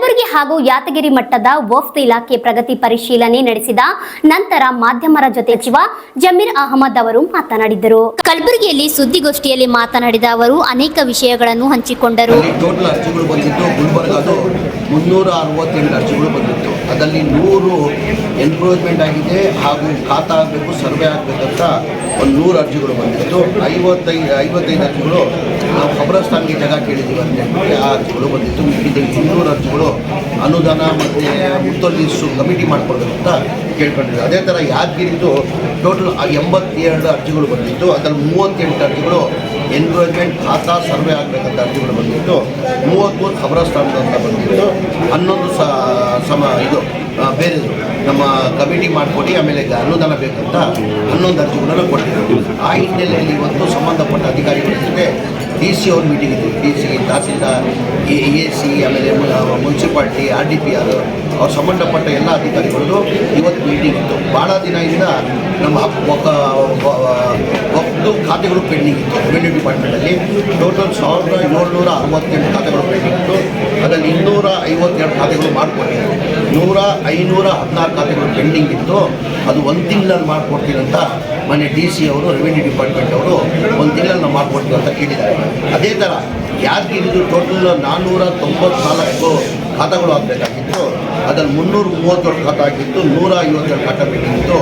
ಕಲಬುರಗಿ ಹಾಗೂ ಯಾದಗಿರಿ ಮಟ್ಟದ ವಫ್ತ್ ಇಲಾಖೆ ಪ್ರಗತಿ ಪರಿಶೀಲನೆ ನಡೆಸಿದ ನಂತರ ಮಾಧ್ಯಮರ ಜೊತೆ ಸಚಿವ ಜಮೀರ್ ಅಹಮದ್ ಅವರು ಮಾತನಾಡಿದರು. ಕಲಬುರಗಿಯಲ್ಲಿ ಸುದ್ದಿಗೋಷ್ಠಿಯಲ್ಲಿ ಮಾತನಾಡಿದ ಅವರು ಅನೇಕ ವಿಷಯಗಳನ್ನು ಹಂಚಿಕೊಂಡರು. ಟೋಟಲ್ ಅರ್ಜಿಗಳು ಬಂದಿದ್ದು ಗುಲ್ಬರ್ಗಾದು 368 ಅರ್ಜಿಗಳು ಬಂದಿತ್ತು. ಅದರಲ್ಲಿ 100 ಎನ್ಕ್ರೋಚ್ಮೆಂಟ್ ಆಗಿದೆ ಹಾಗೂ ಖಾತಾ ಆಗಬೇಕು, ಸರ್ವೆ ಆಗಬೇಕಂತ ಒಂದು 100 ಅರ್ಜಿಗಳು ಬಂದಿತ್ತು. 55 ಅರ್ಜಿಗಳು ನಾವು ಖಬ್ರಸ್ತಾನ್ಗೆ ಜಾಗ ಕೇಳಿದ್ದೀವಿ ಅಂತ ಆ ಅರ್ಜಿಗಳು ಬಂದಿತ್ತು. ಮಿಕ್ಕಿದ 200 ಅರ್ಜಿಗಳು ಅನುದಾನ ಮತ್ತು ಮುತ್ತೊಲೀಸು ಕಮಿಟಿ ಮಾಡಿಕೊಡ್ಬೇಕು ಅಂತ ಕೇಳ್ಕೊಂಡಿದ್ವಿ. ಅದೇ ಥರ ಯಾದಗಿರಿದು ಟೋಟಲ್ 82 ಅರ್ಜಿಗಳು ಬಂದಿತ್ತು. ಅದರಲ್ಲಿ 38 ಅರ್ಜಿಗಳು ಎನ್ಕ್ರೋಚ್ಮೆಂಟ್ ಖಾತಾ ಸರ್ವೆ ಆಗಬೇಕಂತ ಅರ್ಜಿಗಳು ಬಂದಿತ್ತು. 33 ಖಬ್ರಸ್ತಾನ್ದು ಅಂತ ಬಂದಿತ್ತು. 11 ಇದು ಬೇರೆದು ನಮ್ಮ ಕಮಿಟಿ ಮಾಡಿಕೊಡಿ, ಆಮೇಲೆ ಅನುದಾನ ಬೇಕಂತ 11 ಅರ್ಜಿಗಳನ್ನು ಕೊಟ್ಟಿದ್ರು. ಆ ಹಿನ್ನೆಲೆಯಲ್ಲಿ ಇವತ್ತು ಸಂಬಂಧಪಟ್ಟ ಅಧಿಕಾರಿಗಳ ಜೊತೆ DC ಅವ್ರ ಮೀಟಿಂಗ್ ಇತ್ತು. DC, ತಹಸೀಲ್ದಾರ್, AC, ಆಮೇಲೆ ಮುನ್ಸಿಪಾಲ್ಟಿ, RDPR ಅವ್ರು ಸಂಬಂಧಪಟ್ಟ ಎಲ್ಲ ಅಧಿಕಾರಿಗಳದ್ದು ಇವತ್ತು ಮೀಟಿಂಗ್ ಇತ್ತು. ಭಾಳ ದಿನದಿಂದ ನಮ್ಮ ಒಟ್ಟು ಖಾತೆಗಳು ಪೆಂಡಿಂಗ್ ಇತ್ತು. ರೆವಿನ್ಯೂ ಡಿಪಾರ್ಟ್ಮೆಂಟಲ್ಲಿ ಟೋಟಲ್ 1768 ಖಾತೆಗಳು ಪೆಂಡಿಂಗ್ ಇತ್ತು. ಅದರಲ್ಲಿ 252 ಖಾತೆಗಳು ಮಾಡಿಕೊಟ್ಟಿದ್ರು. 516 ಖಾತೆಗಳು ಪೆಂಡಿಂಗ್ ಇತ್ತು. ಅದು 1 ತಿಂಗಳಲ್ಲಿ ಮಾಡಿಕೊಡ್ತೀನಿ ಅಂತ ಮನೆ DC ಅವರು, ರೆವಿನ್ಯೂ ಡಿಪಾರ್ಟ್ಮೆಂಟ್ ಅವರು 1 ತಿಂಗಳಲ್ಲಿ ಮಾಡಿಕೊಡ್ತೀವಿ ಅಂತ ಕೇಳಿದ್ದಾರೆ. ಅದೇ ಥರ ಯಾದಗಿರಿದು ಟೋಟಲ್ 494 ಖಾತೆಗಳು ಆಗಬೇಕಾಗಿತ್ತು. ಅದರಲ್ಲಿ 337 ಖಾತೆ ಆಗಿತ್ತು. 152 ಖಾತೆ ಬೇಕಿತ್ತು.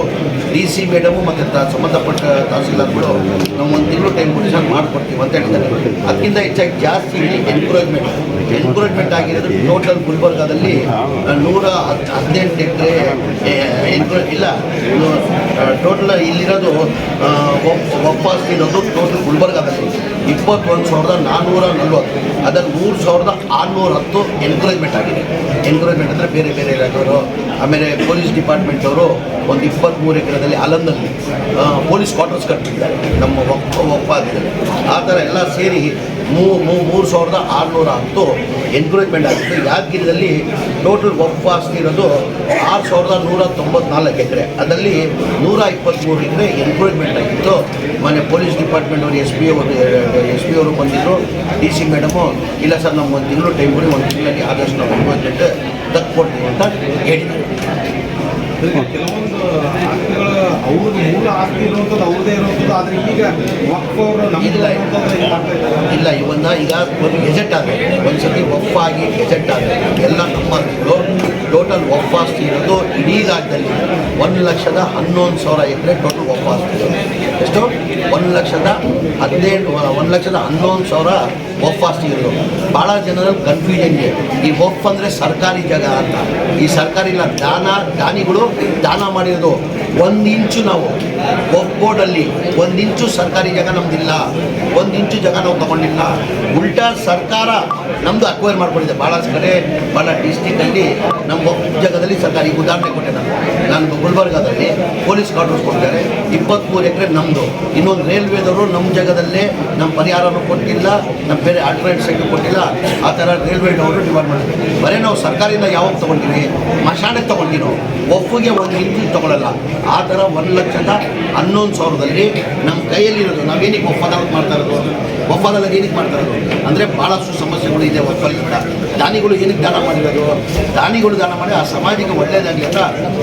DC ಮೇಡಮು ಮತ್ತು ಸಂಬಂಧಪಟ್ಟ ತಹಸೀಲ್ದಾರ್ಗಳು ನಾವು 1 ತಿಂಗಳು ಟೈಮ್ ಕೊಟ್ಟು ಮಾಡಿಕೊಡ್ತೀವಿ ಅಂತ ಹೇಳಿದ್ದಾರೆ. ಅದಕ್ಕಿಂತ ಹೆಚ್ಚಾಗಿ ಜಾಸ್ತಿ ಎನ್ಕ್ರೋಚ್ಮೆಂಟ್ ಆಗಿರೋದು ಟೋಟಲ್ ಗುಲ್ಬರ್ಗಾದಲ್ಲಿ 118 ಎಕರೆ ಇಲ್ಲ, ಟೋಟಲ್ ಇಲ್ಲಿರೋದು ಒಪ್ಪಾಸ್ತಿ ಇರೋದು ಟೋಟಲ್ ಗುಲ್ಬರ್ಗಾದಲ್ಲಿ 21,440. ಅದರಲ್ಲಿ 3,610 ಎನ್ಕ್ರೋಚ್ಮೆಂಟ್ ಆಗಿದೆ. ಎನ್ಕ್ರೋಚ್ಮೆಂಟ್ ಅಂದರೆ ಬೇರೆ ಬೇರೆ ಇಲಾಖೆಯವರು, ಆಮೇಲೆ ಪೊಲೀಸ್ ಡಿಪಾರ್ಟ್ಮೆಂಟ್ ಅವರು ಒಂದು 23 ಎಕರೆದಲ್ಲಿ ಆಲಂದಲ್ಲಿ ಪೊಲೀಸ್ ಕ್ವಾರ್ಟರ್ಸ್ ಕಟ್ಟಿದ್ದಾರೆ ನಮ್ಮ ಒಪ್ಪಾದಿದ್ದಾರೆ. ಆ ಥರ ಎಲ್ಲ ಸೇರಿ 3,610 ಎನ್ಕ್ರೋಚ್ಮೆಂಟ್ ಆಗಿತ್ತು. ಯಾದಗಿರಿಯಲ್ಲಿ ಟೋಟಲ್ ಒಪ್ಪಾಸ್ತಿ ಇರೋದು 6,194 ಎಕರೆ. ಅದರಲ್ಲಿ 123 ಎಕರೆ ಎನ್ಕ್ರೋಚ್ಮೆಂಟ್ ಆಗಿತ್ತು. ಮನೆ ಪೊಲೀಸ್ ಡಿಪಾರ್ಟ್ಮೆಂಟ್ ಅವರು SP ಅವರು ಬಂದಿದ್ದರು. DC ಮೇಡಮು ಇಲ್ಲ ಸರ್, ನಮ್ಮ 1 ತಿಂಗಳು ಟೈಮ್ ಕೊಡಿ, 1 ತಿಂಗಳಲ್ಲಿ ಆದಷ್ಟು ನಾವು ಎನ್ಕ್ರೋಚ್ಮೆಂಟ್ ತಕ್ಕೊಡ್ತೀವಿ ಅಂತ ಹೇಳಿದ್ದಾರೆ. ಕೆಲವೊಂದು ಆಸ್ತಿಗಳು ಅವ್ರದ್ದು ಮೂಲ ಆಸ್ತಿ ಇರುವಂಥದ್ದು ಅವ್ರದ್ದೇ ಇರುವಂಥದ್ದು, ಆದರೆ ಈಗ ವಕ್ಫ್ ಅವರು ಇಲ್ಲ ಇವನ್ನ ಈಗ ಒಂದು ಗೆಜೆಟ್ ಆದರೆ ಒಂದ್ಸತಿ ವಕ್ಫ್ ಆಗಿ ಗೆಜೆಟ್ ಆದರೆ ಎಲ್ಲ ನಮ್ಮ ಟೋಟಲ್ ವಕ್ಫ್ ಆಸ್ತಿ ಇರೋದು ಇಡೀ ರಾಜ್ಯದಲ್ಲಿ 1,11,000 ಎಕರೆ ಟೋಟಲ್ ವಕ್ಫ್ ಆಸ್ತಿ ಇರೋದು. ಎಷ್ಟು? 1,11,000 ವಕ್ಫ್ ಆಸ್ತಿ ಇರೋದು. ಭಾಳ ಜನರಲ್ಲಿ ಕನ್ಫ್ಯೂಷನ್ ಇದೆ. ಈ ವಕ್ಫ್ ಅಂದರೆ ಸರ್ಕಾರಿ ಜಾಗ ಅಂತ. ಈ ಸರ್ಕಾರಿ ಇಲ್ಲ, ದಾನಿಗಳು ದಾನ ಮಾಡಿರೋದು 1 ಇಂಚು. ನಾವು ವಕ್ಫ್ ಬೋರ್ಡಲ್ಲಿ 1 ಇಂಚು ಸರ್ಕಾರಿ ಜಾಗ ನಮ್ದಿಲ್ಲ, 1 ಇಂಚು ಜಾಗ ನಾವು ತಗೊಂಡಿಲ್ಲ. ಉಲ್ಟಾ ಸರ್ಕಾರ ನಮ್ಮದು ಅಕ್ವೈರ್ ಮಾಡ್ಕೊಂಡಿದೆ. ಭಾಳ ಕಡೆ ಭಾಳ ಡಿಸ್ಟಿಕಲ್ಲಿ ನಮ್ಮ ವಕ್ಫ್ ಜಾಗದಲ್ಲಿ ಸರ್ಕಾರಿ ಉದಾಹರಣೆ ಕೊಟ್ಟೆ. ನಾನು ಗುಲ್ಬರ್ಗಾದಲ್ಲಿ ಪೊಲೀಸ್ ಕ್ವಾರ್ಟರ್ಸ್ ಕೊಟ್ಟಿದ್ದಾರೆ. 23 ಎಕರೆ ನಮ್ಮದು. ಇನ್ನೊಂದು ರೈಲ್ವೇದವರು ನಮ್ಮ ಜಾಗದಲ್ಲೇ ನಮ್ಮ ಪರಿಹಾರನೂ ಕೊಟ್ಟಿಲ್ಲ, ನಮ್ಮ ಬೇರೆ ಆಲ್ಟರ್ನೇಟ್ ಸೈಟು ಕೊಟ್ಟಿಲ್ಲ. ಆ ಥರ ರೈಲ್ವೇದವರು ಡಿಮಾಂಡ್ ಮಾಡಿದ್ರು. ಬರೀ ನಾವು ಸರ್ಕಾರದಿಂದ ಯಾವಾಗ ತೊಗೊಂಡಿವಿ? ಮಶಾಣಕ್ಕೆ ತೊಗೊಂಡಿವಿ. ನಾವು ವಕ್ಫ್ಗೆ 1 ಇಂಚು ತೊಗೊಳ್ಳಲ್ಲ. ಆ ಥರ 1,11,000ದಲ್ಲಿ ನಮ್ಮ ಕೈಯಲ್ಲಿರೋದು. ನಾವೇನಕ್ಕೆ ವಕ್ಫ್ ಅದಾಲತ್ ಮಾಡ್ತಾ ಇರೋದು? ವಕ್ಫ್ ಅದಾಲತ್ ಏನಕ್ಕೆ ಮಾಡ್ತಾ ಇರೋದು ಅಂದರೆ ಭಾಳಷ್ಟು ಸಮಸ್ಯೆಗಳು ಇದೆ ವಕ್ಫಲ್ಲಿ ಕೂಡ. ದಾನಿಗಳು ಏನಕ್ಕೆ ದಾನ ಮಾಡಿರೋದು? ದಾನಿಗಳು ದಾನ ಮಾಡಿ ಆ ಸಮಾಜಕ್ಕೆ ಒಳ್ಳೆಯದಾಗಲಿ ಅಂತ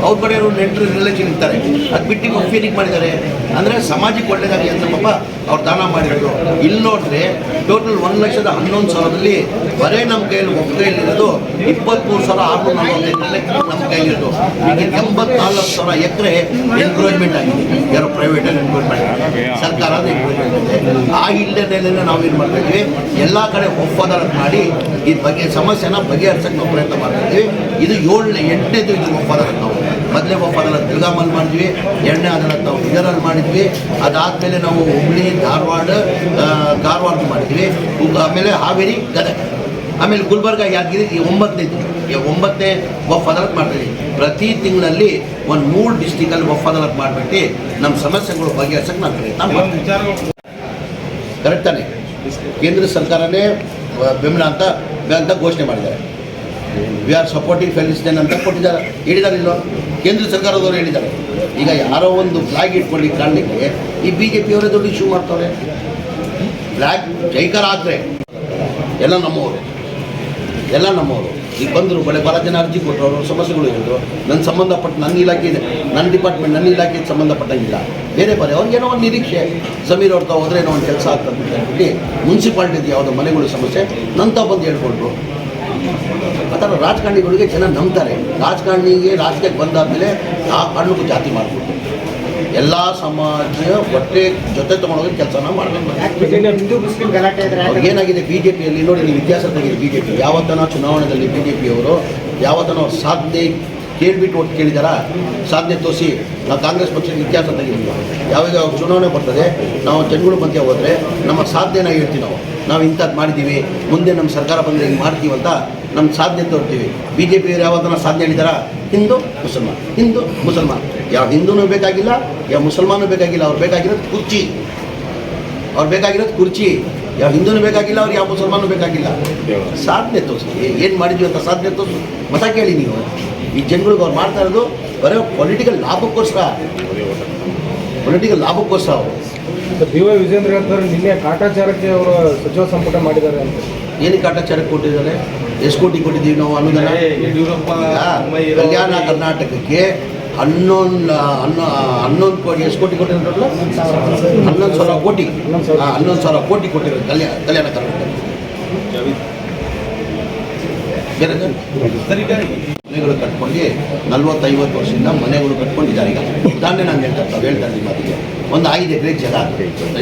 ಅವ್ರ ಕಡೆ ನೆಂಟರು ರಿಲೇಷನ್ ಇರ್ತಾರೆ. ಅದು ಬಿಟ್ಟು ವಕ್ಫ್ ಏನಕ್ಕೆ ಮಾಡಿದ್ದಾರೆ ಅಂದರೆ ಸಮಾಜಕ್ಕೆ ಒಳ್ಳೆಯದಾಗಲಿ ಅಂತ ಪಾಪ ಅವ್ರು ದಾನ ಮಾಡಿರೋದು. ಇಲ್ಲಿ ನೋಡಿದ್ರೆ ಟೋಟಲ್ 1,11,000ದಲ್ಲಿ ಬರೇ ನಮ್ಮ ಕೈಯಲ್ಲಿ ವಕ್ಫ್ ಕೈಯಲ್ಲಿರೋದು 23,645 ಎಕರೆ ನಮ್ಮ ಕೈಲಿರೋದು. ಈಗ 84,000 ಎಕರೆ ಎನ್ಕ್ರೋಚ್ಮೆಂಟ್ ಆಗಿದೆ. ಯಾರೋ ಪ್ರೈವೇಟಲ್ಲಿ ಎನ್ಕ್ರೋಚ್ಮೆಂಟ್ ಆಗಿದೆ, ಸರ್ಕಾರದ ಎನ್ಕ್ರೋಚ್ಮೆಂಟ್ ಇದೆ. ಆ ಹಿನ್ನೆಲೆಯಲ್ಲಿ ನಾವೇನು ಮಾಡ್ತಾಯಿದ್ವಿ, ಎಲ್ಲ ಕಡೆ ವಕ್ಫ್ ಅದಾಲತ್ ಮಾಡಿ ಈ ಬಗ್ಗೆ ಸಮಸ್ಯೆನ ಬಗೆಹರಿಸೋಕ್ಕೆ ನಾವು ಪ್ರಯತ್ನ ಮಾಡ್ತಾಯಿದ್ವಿ. ಇದು 8ನೇದು ಇದು ವಕ್ಫ್ ಅದಾಲತ್. ನಾವು ಮೊದಲೇ ವಕ್ಫ್ ಅದಾಲತ್ ಬೆಳಗಾಮಲ್ಲಿ ಮಾಡಿದ್ವಿ, 2ನೇ ಅದಾಲತ್ ನಾವು ಇದರಲ್ಲಿ ಮಾಡಿದ್ವಿ. ಅದಾದಮೇಲೆ ನಾವು ಹುಬ್ಳಿ, ಧಾರವಾಡ ಮಾಡಿದ್ವಿ. ಆಮೇಲೆ ಹಾವೇರಿ, ಗದಗ, ಆಮೇಲೆ ಗುಲ್ಬರ್ಗ, ಯಾದಗಿರಿ 9ನೇ ವಕ್ಫ್ ಅದಾಲತ್ ಮಾಡ್ತೀವಿ. ಪ್ರತಿ ತಿಂಗಳಲ್ಲಿ 3 ಡಿಸ್ಟಿಕಲ್ಲಿ ವಕ್ಫ್ ಅದಾಲತ್ ಮಾಡಿಬಿಟ್ಟು ನಮ್ಮ ಸಮಸ್ಯೆಗಳು ಬಗೆಹರಿಸೋಕ್ಕೆ ನಾವು ಪ್ರಯತ್ನ ಮಾಡ್ತೀವಿ. ಕರೆಕ್ಟ್ ತಾನೆ? ಕೇಂದ್ರ ಸರ್ಕಾರನೇ ಬೆಂಬಲ ಅಂತ ಘೋಷಣೆ ಮಾಡಿದ್ದಾರೆ. ವಿ ಆರ್ ಸಪೋರ್ಟಿಂಗ್ ಫೆಲಿಸಿಟೇಷನ್ ಅಂತ ಕೊಟ್ಟಿದ್ದಾರೆ. ಹೇಳಿದಾರಿಲ್ಲೋ? ಕೇಂದ್ರ ಸರ್ಕಾರದವರು ಹೇಳಿದ್ದಾರೆ. ಈಗ ಯಾರೋ ಒಂದು ಫ್ಲಾಗ್ ಇಟ್ಕೊಂಡು ಕಾಣಲಿಕ್ಕೆ ಈ BJP ಅವರೇ ದೊಡ್ಡ ಇಶ್ಯೂ ಮಾಡ್ತಾರೆ. ಫ್ಲಾಗ್ ಜೈಕಾರ ಆದರೆ ಎಲ್ಲ ನಮ್ಮವರು. ಈಗ ಬಂದರು ಭಾಳ ಜನ ಅರ್ಜಿ ಕೊಟ್ಟರು, ಅವ್ರ ಸಮಸ್ಯೆಗಳು ಇರೋದು ನನ್ನ ಸಂಬಂಧಪಟ್ಟ ನನ್ನ ಇಲಾಖೆ ಇದೆ, ನನ್ನ ಡಿಪಾರ್ಟ್ಮೆಂಟ್ ನನ್ನ ಇಲಾಖೆಗೆ ಸಂಬಂಧಪಟ್ಟಂಗಿಲ್ಲ, ಬೇರೆ ಅವ್ರಿಗೇನೋ ಒಂದು ನಿರೀಕ್ಷೆ ಸಮೀರ್ ಅವ್ರ ಹೋದ್ರೆ ಏನೋ ಒಂದು ಕೆಲಸ ಆಗ್ತದೆ ಅಂತ ಹೇಳ್ಬಿಟ್ಟು ಮುನ್ಸಿಪಾಲ್ಟಿದು ಯಾವುದೋ ಮನೆಗಳ ಸಮಸ್ಯೆ ನಂತ ಬಂದು ಹೇಳ್ಕೊಂಡ್ರು. ಆ ಥರ ರಾಜಕಾರಣಿಗಳಿಗೆ ಜನ ನಂಬ್ತಾರೆ. ರಾಜಕೀಯಕ್ಕೆ ಬಂದಾದಮೇಲೆ ಆ ಕಾರಣಕ್ಕೂ ಜಾತಿ ಮಾಡಿಬಿಟ್ಟು ಎಲ್ಲ ಸಮಾಜ ಒಟ್ಟೆ ಜೊತೆ ತೊಗೊಂಡೋಗಿ ಕೆಲಸನ ಮಾಡಬೇಕು. ಏನಾಗಿದೆ BJPಯಲ್ಲಿ ನೋಡಿ, ನೀವು ಇತಿಹಾಸ ತೆಗೆದು BJP ಯಾವತ್ತನ ಚುನಾವಣೆಯಲ್ಲಿ BJPಯವರು ಯಾವತ್ತನ ಅವ್ರ ಸಾಧನೆ ಕೇಳಿಬಿಟ್ಟು ಒಟ್ಟು ಕೇಳಿದಾರ, ಸಾಧನೆ ತೋರಿಸಿ ನಾವು ಕಾಂಗ್ರೆಸ್ ಪಕ್ಷದ ಇತಿಹಾಸ ತೆಗೆದಿಲ್ಲ. ಯಾವಾಗ ಅವ್ರ ಚುನಾವಣೆ ಬರ್ತದೆ ನಾವು ಜನಗಳು ಮಧ್ಯೆ ಹೋದರೆ ನಮ್ಮ ಸಾಧನೆನ ಹೇಳ್ತೀವಿ, ನಾವು ಇಂಥದ್ದು ಮಾಡಿದ್ದೀವಿ, ಮುಂದೆ ನಮ್ಮ ಸರ್ಕಾರ ಬಂದರೆ ಹಿಂಗೆ ಮಾಡ್ತೀವಿ ಅಂತ ನಮ್ಮ ಸಾಧನೆ ತೋರ್ತೀವಿ. BJPಯವರು ಯಾವತ್ತನ ಸಾಧನೆ ಹೇಳಿದಾರ? ಹಿಂದೂ ಮುಸಲ್ಮಾನ್ ಯಾವ ಹಿಂದೂನೂ ಬೇಕಾಗಿಲ್ಲ, ಯಾವ ಮುಸಲ್ಮಾನೂ ಬೇಕಾಗಿಲ್ಲ, ಅವ್ರು ಬೇಕಾಗಿರೋದು ಕುರ್ಚಿ. ಯಾವ ಹಿಂದೂನೂ ಬೇಕಾಗಿಲ್ಲ, ಅವ್ರು ಯಾವ ಮುಸಲ್ಮಾನೂ ಬೇಕಾಗಿಲ್ಲ. ಸಾಧನೆ ತೋರಿಸಿ, ಏನು ಮಾಡಿದ್ವಿ ಅಂತ ಸಾಧನೆ ತೋರಿಸಿ ಮತ ಕೇಳಿ ನೀವು. ಈ ಜನಗಳಿಗೆ ಅವ್ರು ಮಾಡ್ತಾ ಇರೋದು ಬರೀ ಪೊಲಿಟಿಕಲ್ ಲಾಭಕ್ಕೋಸ್ಕರ ಅವರು. BY ವಿಜೇಂದ್ರ ಹೇಳ್ತಾರೆ ನಿನ್ನೆ ಕಾಟಾಚಾರಕ್ಕೆ ಅವರು ಸಚಿವ ಸಂಪುಟ ಮಾಡಿದ್ದಾರೆ ಅಂತ. ಏನಕ್ಕೆ ಕಾಟಾಚಾರಕ್ಕೆ ಕೊಟ್ಟಿದ್ದಾರೆ? ಎಷ್ಟು ಕೋಟಿ ಕೊಟ್ಟಿದ್ದೀವಿ ನಾವು ಅನುದಾನ? ಕಲ್ಯಾಣ ಕರ್ನಾಟಕಕ್ಕೆ 11 ಕೋಟಿ, ಎಷ್ಟು ಕೋಟಿ ಕೊಟ್ಟಿರೋದು? 11,000 ಕೋಟಿ. 11,000 ಕೋಟಿ ಕೊಟ್ಟಿರೋದು ಕಲ್ಯಾಣ ಕರ್ನಾಟಕ. ಮನೆಗಳು ಕಟ್ಕೊಂಡು 40-50 ವರ್ಷದಿಂದ ಮನೆಗಳು ಕಟ್ಕೊಂಡಿದ್ದಾರೆ. ಈಗ ಉದಾಹರಣೆ ನಾನು ಹೇಳ್ತಾ ಇದ್ದೀನಿ ಮಾತಿಗೆ, ಒಂದು 5 ಎಕರೆ ಜಾಗ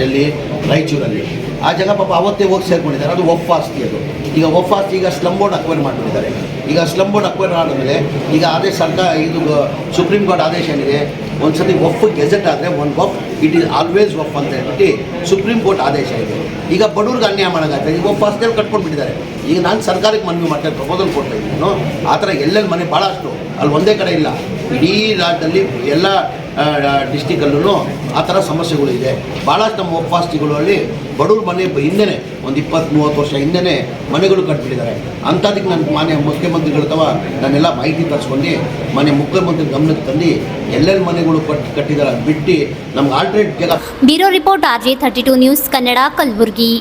ಎಲ್ಲಿ ರಾಯಚೂರಲ್ಲಿ. ಆ ಜಾಗ ಪಾಪ ಅವತ್ತೇ ಹೋಗಿ ಸೇರ್ಕೊಂಡಿದ್ದಾರೆ. ಅದು ಒಫ್ ಆಸ್ತಿ. ಅದು ಈಗ ಒಫ್ ಆಸ್ತಿ ಈಗ ಸ್ಲಮ್ ಬೋರ್ಡ್ ಅಕ್ವೈರ್ ಮಾಡಿಬಿಟ್ಟಿದ್ದಾರೆ. ಈಗ ಸ್ಲಮ್ ಬೋರ್ಡ್ ಅಕ್ವೈರ್ ಆದಮೇಲೆ ಈಗ ಅದೇ ಸರ್ಕಾರ ಇದು ಸುಪ್ರೀಂ ಕೋರ್ಟ್ ಆದೇಶ ಏನಿದೆ, ಒಂದು ಸತಿ ಒಫ್ ಗೆಜೆಟ್ ಆದರೆ ಒಂದು of it is always of ಅಂತ ಹೇಳ್ಬಿಟ್ಟು ಸುಪ್ರೀಂ ಕೋರ್ಟ್ ಆದೇಶ ಇದೆ. ಈಗ ಬಡವ್ರಿಗೆ ಅನ್ಯಾಯ ಮಾಡೋಕ್ಕಾಗ್ತದೆ. ಈಗ ಒಫ್ ಆಸ್ತಿಯಲ್ಲಿ ಕಟ್ಕೊಂಡ್ಬಿಟ್ಟಿದ್ದಾರೆ. ಈಗ ನಾನು ಸರ್ಕಾರಕ್ಕೆ ಮನವಿ ಮಾಡ್ತಾ ಪ್ರಪೋಸಲ್ ಕೊಡ್ತಾ ಇದ್ದೀನಿ ನಾನು. ಆ ಥರ ಎಲ್ಲೆಲ್ಲಿ ಮನೆ ಭಾಳಷ್ಟು, ಅಲ್ಲಿ ಒಂದೇ ಕಡೆ ಇಲ್ಲ, ಇಡೀ ರಾಜ್ಯದಲ್ಲಿ ಎಲ್ಲ ಡಿಸ್ಟಿಕಲ್ಲೂ ಆ ಥರ ಸಮಸ್ಯೆಗಳು ಇದೆ. ಭಾಳಷ್ಟು ನಮ್ಮ ಒಫ್ ಆಸ್ತಿಗಳಲ್ಲಿ ಬಡವ್ರ ಮನೆ ಹಿಂದೆನೇ ಒಂದು 20-30 ವರ್ಷ ಹಿಂದೆನೇ ಮನೆಗಳು ಕಟ್ಬಿಟ್ಟಿದ್ದಾರೆ. ಅಂಥದಕ್ಕೆ ನನ್ನ ಮಾನ್ಯ ಮುಖ್ಯಮಂತ್ರಿಗಳ ತವ ನಾನೆಲ್ಲ ಮಾಹಿತಿ ತರಿಸ್ಕೊಂಡು ಮನೆ ಮುಖ್ಯಮಂತ್ರಿ ಗಮನಕ್ಕೆ ತಂದು ಎಲ್ಲೆಲ್ಲಿ ಮನೆಗಳು ಕಟ್ಟಿದ್ದಾರೆ ಬಿಟ್ಟು ನಮ್ಗೆ ಆಲ್ಟರ್ನೇಟ್ ಜಾಗ. Bureau report RJ32 news Kannada, Kalaburagi.